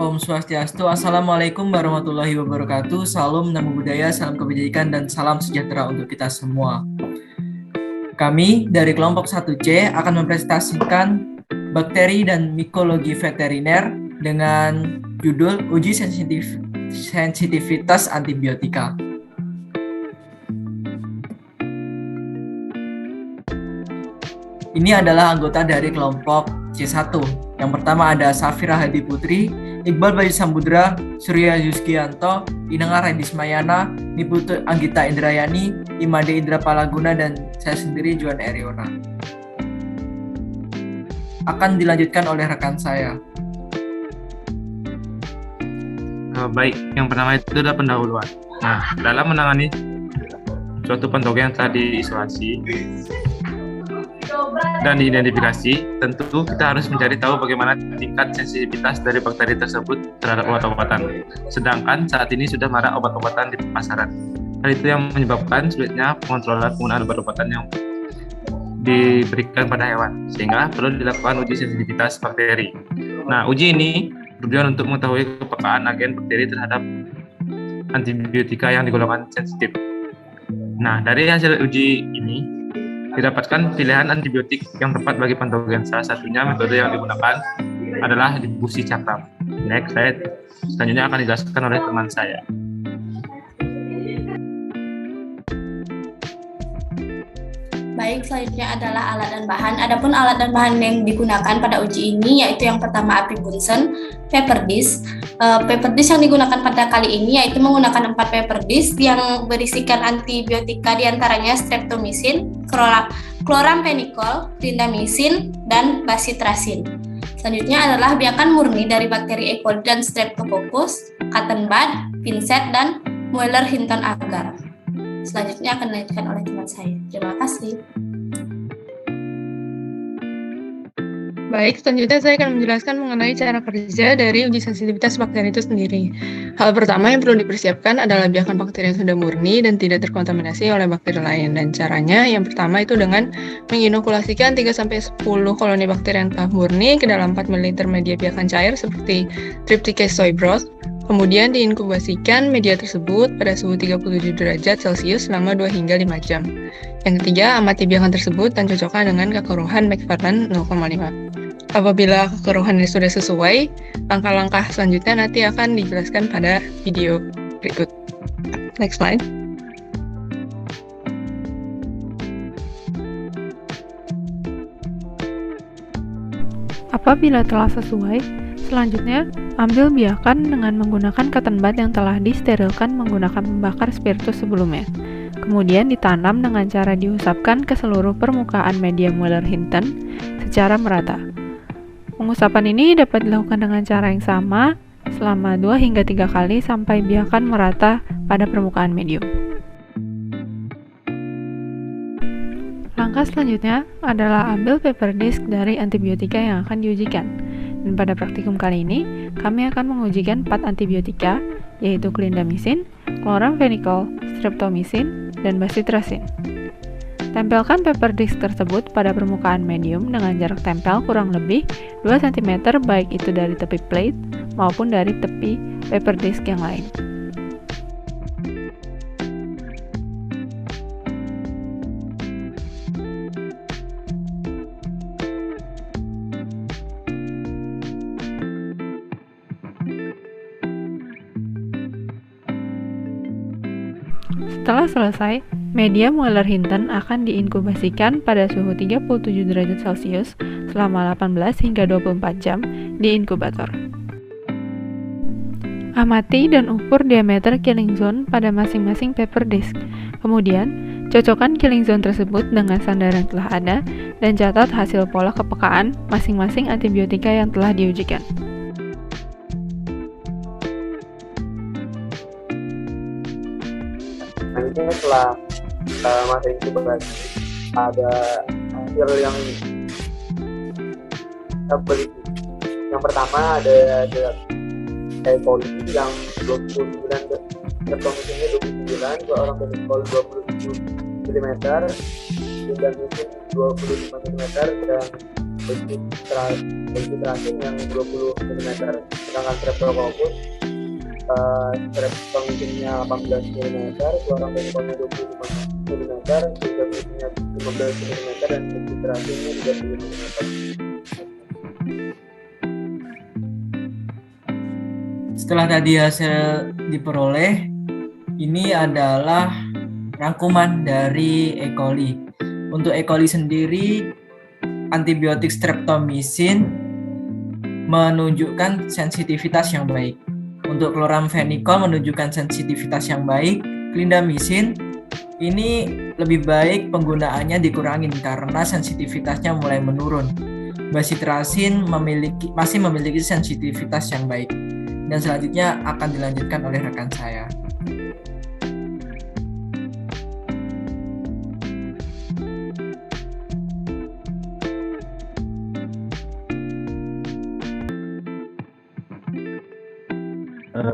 Om Swastiastu, Assalamualaikum warahmatullahi wabarakatuh. Salam Namo Buddhaya, salam kebajikan, dan salam sejahtera untuk kita semua. Kami dari kelompok 1C akan mempresentasikan bakteri dan mikologi veteriner dengan judul Uji Sensitivitas Antibiotika. Ini adalah anggota dari kelompok C1. Yang pertama ada Safira Hadi Putri, Iqbal Bayu Samudra, Surya Yuskianto, Inengar Redismayana, Niputu Anggita Indrayani, Imade Indra Palaguna, dan saya sendiri Juan Eriona. Akan dilanjutkan oleh rekan saya. Baik, yang pertama itu adalah pendahuluan. Nah, dalam menangani suatu patogen yang telah diisolasi dan diidentifikasi, tentu kita harus mencari tahu bagaimana tingkat sensitivitas dari bakteri tersebut terhadap obat-obatan. Sedangkan saat ini sudah marak obat-obatan di pasaran. Hal itu yang menyebabkan sulitnya pengontrolan penggunaan obat-obatan yang diberikan pada hewan, sehingga perlu dilakukan uji sensitivitas bakteri. Nah, uji ini bertujuan untuk mengetahui kepekaan agen bakteri terhadap antibiotika yang digolongkan sensitif. Nah, dari hasil uji ini didapatkan pilihan antibiotik yang tepat bagi patogen. Salah satunya metode yang digunakan adalah difusi cakram. Next slide. Selanjutnya akan dijelaskan oleh teman saya. Baik, selanjutnya adalah alat dan bahan. Adapun alat dan bahan yang digunakan pada uji ini yaitu yang pertama api Bunsen, paper disc. Paper disc yang digunakan pada kali ini yaitu menggunakan 4 paper disc yang berisikan antibiotika diantaranya streptomycin, chloramphenicol, clindamycin, dan bacitracin. Selanjutnya adalah biakan murni dari bakteri E. coli dan Streptococcus, cotton bud, pincet, dan Mueller-Hinton agar. Selanjutnya akan dilanjutkan oleh teman saya. Terima kasih. Baik, selanjutnya saya akan menjelaskan mengenai cara kerja dari uji sensitivitas bakteri itu sendiri. Hal pertama yang perlu dipersiapkan adalah biakan bakteri yang sudah murni dan tidak terkontaminasi oleh bakteri lain. Dan caranya yang pertama itu dengan menginokulasikan 3-10 koloni bakteri yang telah murni ke dalam 4 ml media biakan cair seperti Triptychus soy broth. Kemudian diinkubasikan media tersebut pada suhu 37 derajat Celcius selama 2 hingga 5 jam. Yang ketiga, amati biakan tersebut dan cocokkan dengan kekeruhan McFarland 0,5. Apabila kekeruhan ini sudah sesuai, langkah-langkah selanjutnya nanti akan dijelaskan pada video berikut. Next slide. Apabila telah sesuai, selanjutnya ambil biakan dengan menggunakan cotton bud yang telah disterilkan menggunakan pembakar spiritus sebelumnya. Kemudian ditanam dengan cara diusapkan ke seluruh permukaan media Mueller-Hinton secara merata. Pengusapan ini dapat dilakukan dengan cara yang sama selama 2 hingga 3 kali sampai biakan merata pada permukaan medium. Langkah selanjutnya adalah ambil paper disc dari antibiotika yang akan diujikan. Dan pada praktikum kali ini, kami akan mengujikan 4 antibiotika, yaitu clindamycin, chloramphenicol, streptomycin, dan bacitracin. Tempelkan paper disc tersebut pada permukaan medium dengan jarak tempel kurang lebih 2 cm baik itu dari tepi plate maupun dari tepi paper disc yang lain. Setelah selesai, media Mueller-Hinton akan diinkubasikan pada suhu 37 derajat Celcius selama 18 hingga 24 jam di inkubator. Amati dan ukur diameter killing zone pada masing-masing paper disc. Kemudian, cocokkan killing zone tersebut dengan standar yang telah ada dan catat hasil pola kepekaan masing-masing antibiotika yang telah diujikan. Selanjutnya setelah masa inkubasi ada hasil yang kita beli. Yang pertama ada E. coli yang 29, streptomycinnya 29, chloramphenicol 27 mm, clindamycin 25 mm, dan dexiterasin yang 20 mm, sedangkan streptococcus streptomisinnya 18 mm, chloramphenicolnya 25 mm, pseudomonasinnya 15 mm, dan dexiterasinnya 30 mm. Setelah tadi hasil diperoleh, ini adalah rangkuman dari E. coli. Untuk E. coli sendiri, antibiotik streptomycin menunjukkan sensitivitas yang baik. Untuk chloramphenicol menunjukkan sensitivitas yang baik. Clindamycin ini lebih baik penggunaannya dikurangin karena sensitivitasnya mulai menurun. Bacitracin masih memiliki sensitivitas yang baik. Dan selanjutnya akan dilanjutkan oleh rekan saya.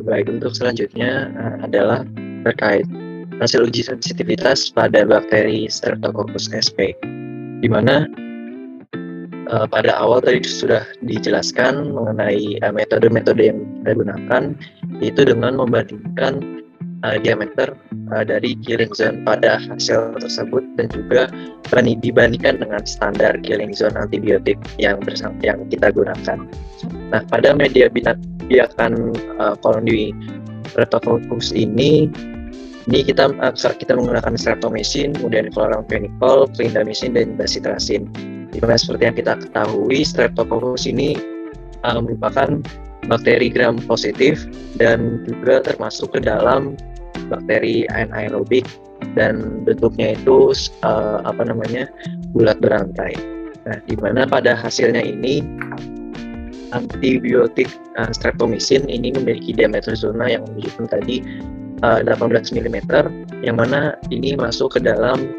Baik, untuk selanjutnya adalah terkait hasil uji sensitivitas pada bakteri Streptococcus sp, di mana pada awal tadi sudah dijelaskan mengenai metode-metode yang kita gunakan, yaitu dengan membandingkan diameter dari killing zone pada hasil tersebut dan juga dibandingkan dengan standar killing zone antibiotik yang kita gunakan. Nah, pada media biakan koloni Streptococcus ini kita menggunakan streptomycin, kemudian chloramphenicol, clindamycin, dan bacitracin. Dimana seperti yang kita ketahui, Streptococcus ini merupakan bakteri gram positif dan juga termasuk ke dalam bakteri anaerobik dan bentuknya itu bulat berantai. Nah, di mana pada hasilnya ini antibiotik streptomycin ini memiliki diameter zona yang menunjukkan tadi 18 mm, yang mana ini masuk ke dalam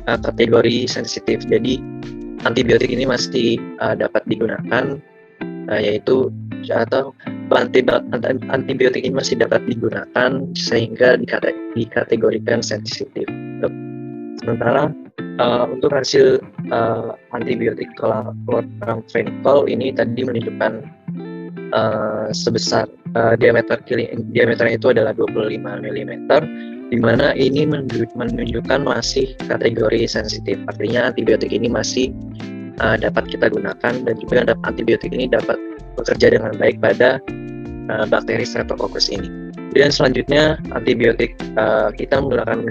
kategori sensitif. Jadi antibiotik ini masih dapat digunakan, antibiotik ini masih dapat digunakan sehingga dikategorikan sensitif. Sementara untuk hasil antibiotik chloramphenicol ini tadi menunjukkan sebesar diameternya itu adalah 25 mm, di mana ini menunjukkan masih kategori sensitif. Artinya antibiotik ini masih dapat kita gunakan dan juga antibiotik ini dapat bekerja dengan baik pada bakteri Streptococcus ini. Dan selanjutnya antibiotik kita menggunakan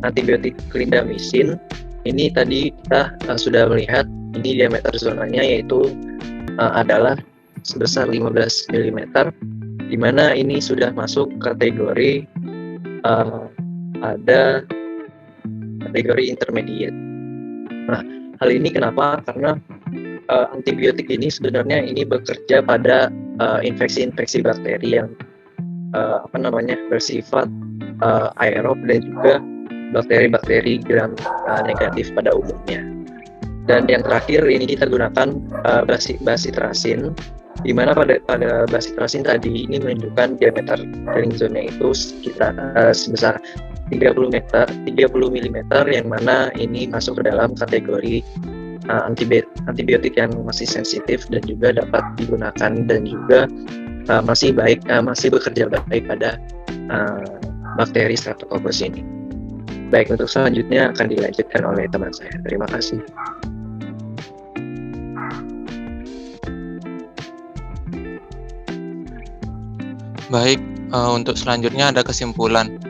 antibiotik clindamycin. Ini tadi kita sudah melihat ini diameter zonanya yaitu adalah sebesar 15 mm, di mana ini sudah masuk kategori ada kategori intermediate. Nah, hal ini kenapa? Karena antibiotik ini sebenarnya ini bekerja pada infeksi-infeksi bakteri yang bersifat aerob dan juga bakteri-bakteri gram negatif pada umumnya. Dan yang terakhir ini kita gunakan bacitracin, di mana pada bacitracin tadi ini menunjukkan diameter killing zone-nya itu sekitar sebesar 30 mm, yang mana ini masuk ke dalam kategori antibiotik yang masih sensitif dan juga dapat digunakan dan juga masih bekerja baik pada bakteri Streptococcus ini. Baik, untuk selanjutnya akan dilanjutkan oleh teman saya. Terima kasih. Baik, untuk selanjutnya ada kesimpulan.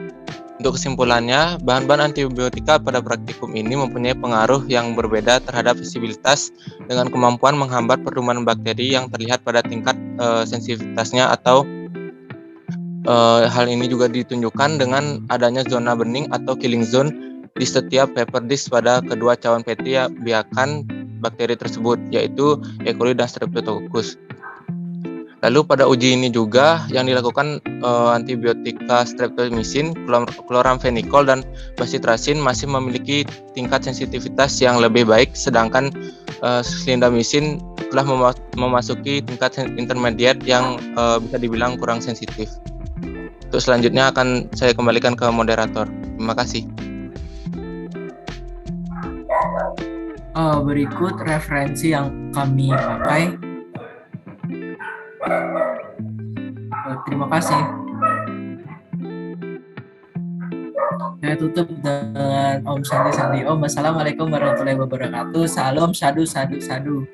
Untuk kesimpulannya, bahan-bahan antibiotika pada praktikum ini mempunyai pengaruh yang berbeda terhadap visibilitas dengan kemampuan menghambat pertumbuhan bakteri yang terlihat pada tingkat sensitivitasnya atau hal ini juga ditunjukkan dengan adanya zona bening atau killing zone di setiap paper dish pada kedua cawan media biakan bakteri tersebut, yaitu E. coli dan Streptococcus. Lalu pada uji ini juga yang dilakukan antibiotika streptomycin, chloramphenicol, dan bacitracin masih memiliki tingkat sensitivitas yang lebih baik, sedangkan clindamycin telah memasuki tingkat intermediate yang bisa dibilang kurang sensitif. Untuk selanjutnya akan saya kembalikan ke moderator. Terima kasih. Berikut referensi yang kami pakai. Terima kasih. Saya tutup dengan Om Santi Santi Om. Wassalamualaikum warahmatullahi wabarakatuh. Salam sadu sadu sadu.